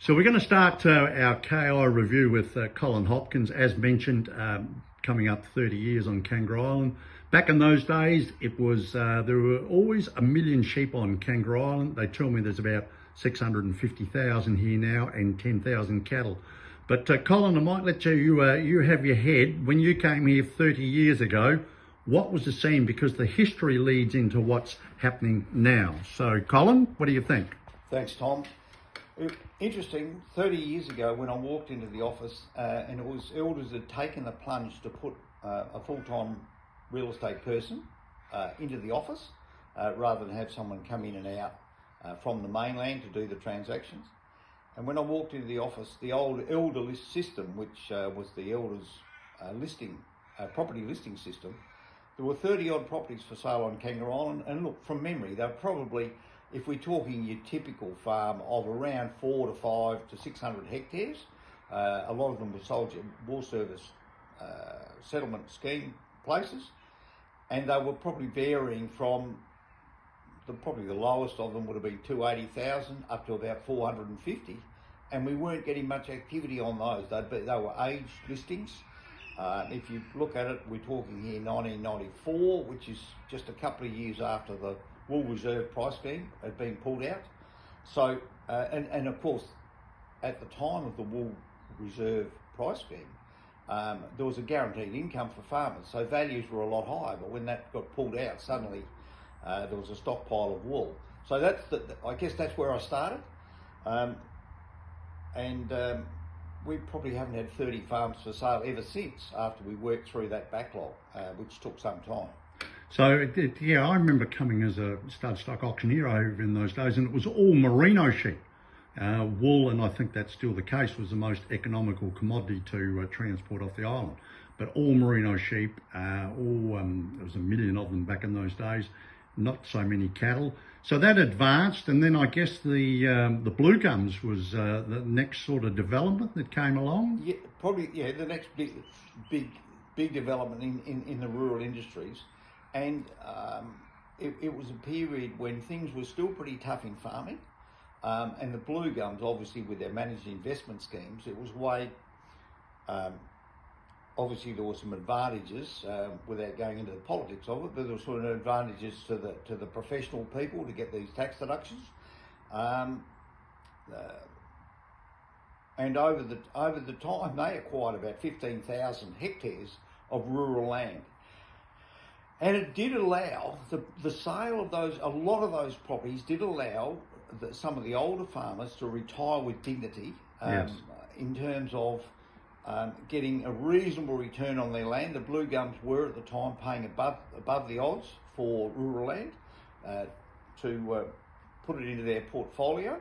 So we're going to start our KI review with Colin Hopkins, as mentioned, coming up 30 years on Kangaroo Island. Back in those days, it was there were always a million sheep on Kangaroo Island. They tell me there's about 650,000 here now and 10,000 cattle. But Colin, I might let you have your head. When you came here 30 years ago, what was the scene? Because the history leads into what's happening now. So Colin, what do you think? Thanks, Tom. Interesting, 30 years ago when I walked into the office and it was elders had taken the plunge to put a full-time real estate person into the office rather than have someone come in and out from the mainland to do the transactions. And when I walked into the office, the old elder list system, which was the elders property listing system, there were 30 odd properties for sale on Kangaroo Island, and look, from memory, they were probably, if we're talking your typical farm of around 4 to 5 to 600 hectares, a lot of them were sold to war service settlement scheme places, and they were probably varying from probably the lowest of them would have been 280,000 up to about 450, and we weren't getting much activity on those. They were aged listings. If you look at it, we're talking here 1994, which is just a couple of years after the Wool Reserve price scheme had been pulled out. So, and of course, at the time of the Wool Reserve price scheme, there was a guaranteed income for farmers, so values were a lot higher. But when that got pulled out, suddenly there was a stockpile of wool. So that's I guess that's where I started, we probably haven't had 30 farms for sale ever since after we worked through that backlog, which took some time. So, yeah, I remember coming as a stud stock auctioneer over in those days, and it was all merino sheep. Wool, and I think that's still the case, was the most economical commodity to transport off the island. But all merino sheep, there was a million of them back in those days, not so many cattle. So that advanced, and then I guess the blue gums was the next sort of development that came along. Yeah, probably, yeah, the next big development in the rural industries. And it was a period when things were still pretty tough in farming, and the blue gums, obviously with their managed investment schemes, it was way, obviously there were some advantages without going into the politics of it, but there were sort of advantages to the professional people to get these tax deductions, and over the time they acquired about 15,000 hectares of rural land. And it did allow the sale of those, a lot of those properties did allow some of the older farmers to retire with dignity, yes, in terms of getting a reasonable return on their land. The blue gums were at the time paying above the odds for rural land to put it into their portfolio.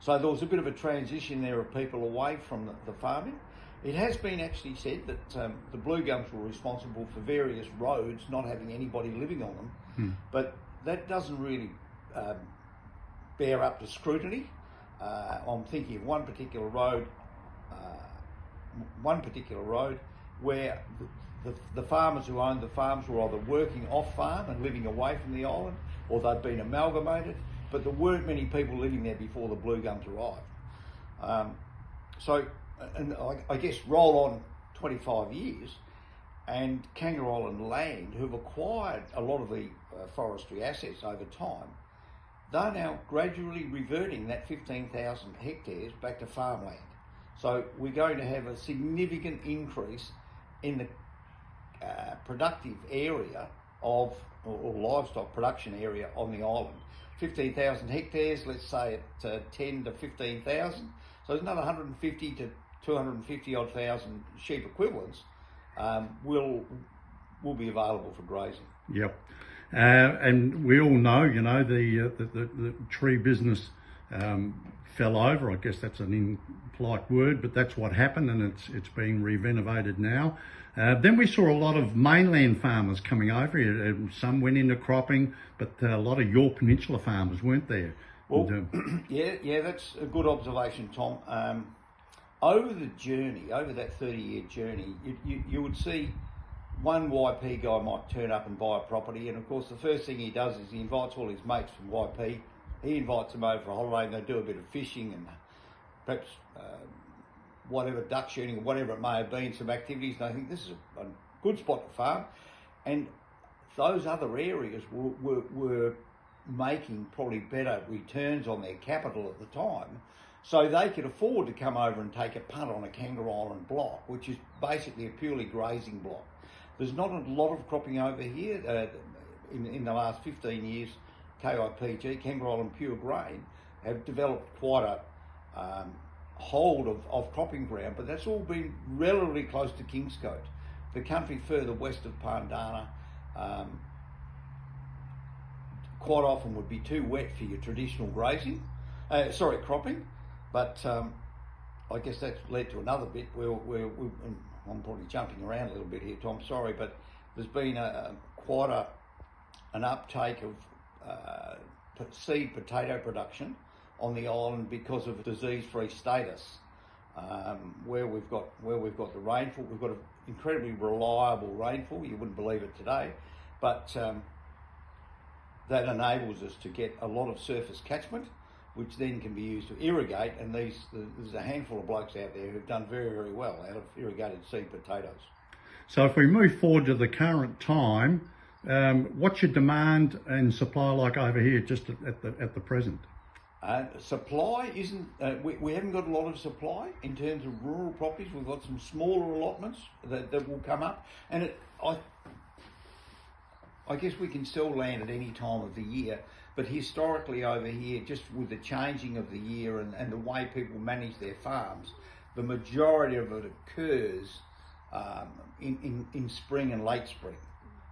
So there was a bit of a transition there of people away from the farming. It has been actually said that the blue gums were responsible for various roads not having anybody living on them, but that doesn't really bear up to scrutiny. I'm thinking of one particular road where the farmers who owned the farms were either working off farm and living away from the island, or they'd been amalgamated, but there weren't many people living there before the blue gums arrived. And I guess roll on 25 years, and Kangaroo Island Land, who've acquired a lot of the forestry assets over time, they're now gradually reverting that 15,000 hectares back to farmland. So we're going to have a significant increase in the productive area of, or livestock production area on the island. 15,000 hectares, let's say at 10 to 15,000. So there's another 150 to 250 odd thousand sheep equivalents will be available for grazing. Yep, and we all know, you know, the tree business fell over. I guess that's an impolite word, but that's what happened, and it's being renovated now. Then we saw a lot of mainland farmers coming over. Some went into cropping, but a lot of your peninsula farmers weren't there. Well, yeah, that's a good observation, Tom. Over the journey, over that 30-year journey, you would see one YP guy might turn up and buy a property, and of course the first thing he does is he invites all his mates from YP. He invites them over for a holiday, and they do a bit of fishing perhaps whatever, duck shooting or whatever it may have been, some activities. And I think this is a good spot to farm. And those other areas were making probably better returns on their capital at the time, so they could afford to come over and take a punt on a Kangaroo Island block, which is basically a purely grazing block. There's not a lot of cropping over here. In the last 15 years, KIPG, Kangaroo Island Pure Grain, have developed quite a hold of cropping ground, but that's all been relatively close to Kingscote. The country further west of Pandana quite often would be too wet for your traditional cropping, but I guess that's led to another bit where I'm probably jumping around a little bit here, Tom, sorry, but there's been quite an uptake of seed potato production on the island because of disease-free status. Where we've got the rainfall, we've got an incredibly reliable rainfall. You wouldn't believe it today, but that enables us to get a lot of surface catchment, which then can be used to irrigate. And there's a handful of blokes out there who've done very, very well out of irrigated seed potatoes. So if we move forward to the current time, what's your demand and supply like over here, just at the present? Supply isn't. We haven't got a lot of supply in terms of rural properties. We've got some smaller allotments that will come up, and I guess we can sell land at any time of the year. But historically over here, just with the changing of the year and the way people manage their farms, the majority of it occurs in spring and late spring,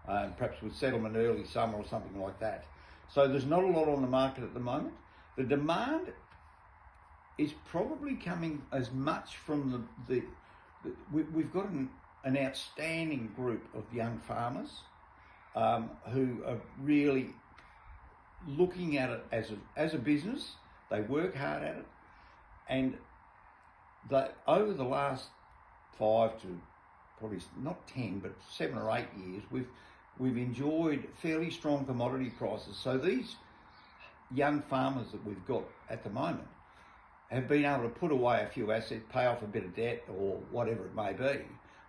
perhaps with settlement early summer or something like that. So there's not a lot on the market at the moment. The demand is probably coming as much from we've got an outstanding group of young farmers who are really looking at it as a business. They work hard at it, and over the last 5 to probably not 10, but 7 or 8 years, we've enjoyed fairly strong commodity prices. So these young farmers that we've got at the moment have been able to put away a few assets, pay off a bit of debt or whatever it may be.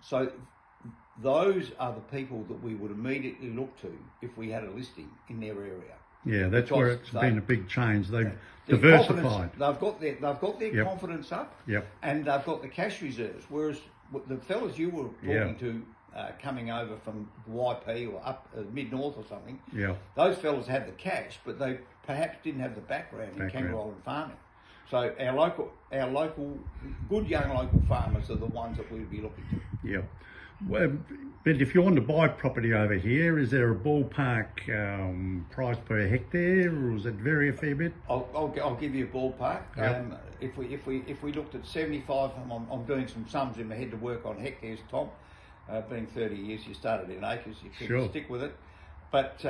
So those are the people that we would immediately look to if we had a listing in their area. Yeah, that's where it's been a big change. They've diversified. They've got their Yep. confidence up, Yep. and they've got the cash reserves. Whereas the fellas you were talking to coming over from YP or up mid-north or something, those fellas had the cash, but they perhaps didn't have the background in Kangaroo Island farming. So our local good young local farmers are the ones that we'd be looking to. Yeah. Well, but if you want to buy property over here, is there a ballpark price per hectare, or does it vary a fair bit? I'll give you a ballpark. Yep. If we looked at 75, I'm doing some sums in my head to work on hectares, Tom. Being 30 years, you started in acres, you can stick with it. But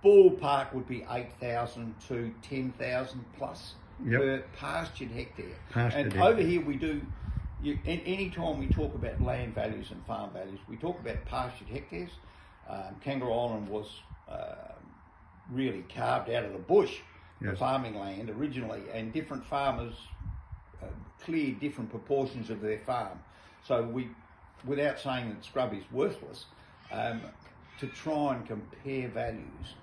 ballpark would be 8,000 to 10,000 plus per pastured hectare. Over here we do. Any time we talk about land values and farm values, we talk about pastured hectares. Kangaroo Island was really carved out of the bush, the farming land originally, and different farmers cleared different proportions of their farm. So we, without saying that scrub is worthless, to try and compare values,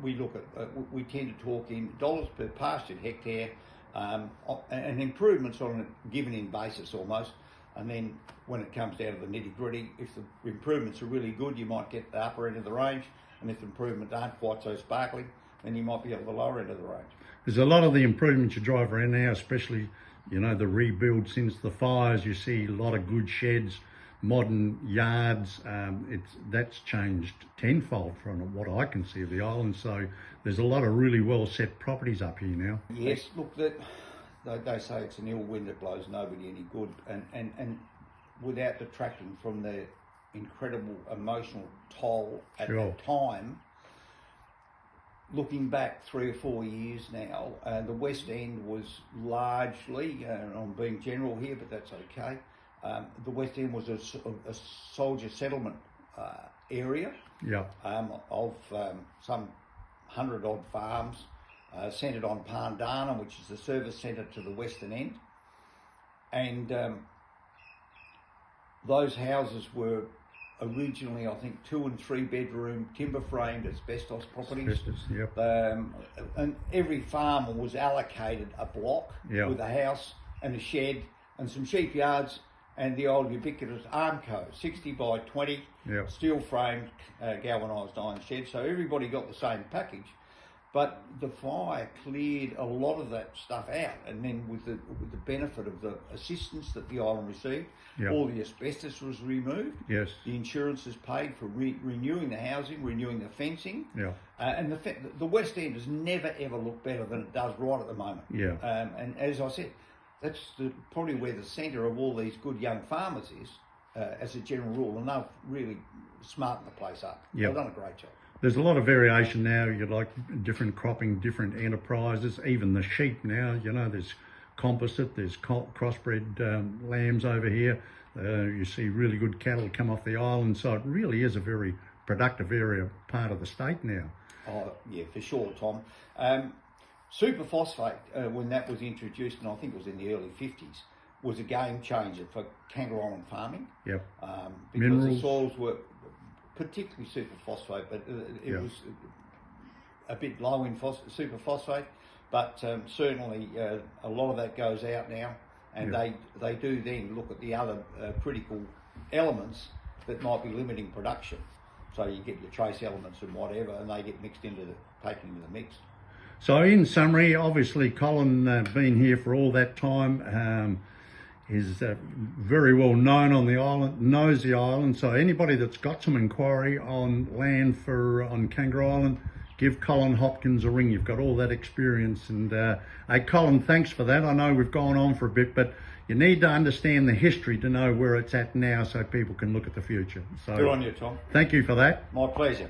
we look at, we tend to talk in dollars per pastured hectare, and improvements on a given-in basis almost. And then when it comes down to the nitty-gritty, if the improvements are really good, you might get the upper end of the range, and if the improvements aren't quite so sparkling, then you might be at the lower end of the range. There's a lot of the improvements you drive around now, especially, you know, the rebuild since the fires. You see a lot of good sheds, modern yards. That's changed tenfold from what I can see of the island. So there's a lot of really well set properties up here now. Yes, look, they say it's an ill wind that blows nobody any good, and without detracting from the incredible emotional toll at that time. Looking back 3 or 4 years now, the West End was largely, I'm being general here, but that's okay. The West End was a soldier settlement area of some 100-odd farms, centred on Pandana, which is the service centre to the western end. And those houses were originally, I think, 2 and 3 bedroom timber framed asbestos properties. Yep. And every farmer was allocated a block Yep. with a house and a shed and some sheep yards and the old ubiquitous Armco 60 by 20 Yep. steel framed galvanised iron shed. So everybody got the same package. But the fire cleared a lot of that stuff out, and then with the benefit of the assistance that the island received, Yep. all the asbestos was removed. Yes. The insurance is paid for renewing the housing, renewing the fencing. Yeah. And the West End has never ever looked better than it does right at the moment. Yeah. And as I said, that's probably where the centre of all these good young farmers is, as a general rule, and they've really smartened the place up. Yep. They've done a great job. There's a lot of variation now. You like different cropping, different enterprises, even the sheep now, there's composite, there's crossbred lambs over here. You see really good cattle come off the island. So it really is a very productive area, part of the state now. Oh, yeah, for sure, Tom. Superphosphate, when that was introduced, and I think it was in the early 50s, was a game changer for Kangaroo Island farming. Yep. Because Minerals. the soils were particularly superphosphate, but it was a bit low in superphosphate. But certainly a lot of that goes out now, and they do then look at the other critical elements that might be limiting production. So you get your trace elements and whatever, and they get mixed into taken into the mix. So in summary, obviously Colin been here for all that time. Is very well known on the island, knows the island. So anybody that's got some inquiry on land on Kangaroo Island, give Colin Hopkins a ring. You've got all that experience. And hey, Colin, thanks for that. I know we've gone on for a bit, but you need to understand the history to know where it's at now so people can look at the future. So good on you, Tom. Thank you for that. My pleasure.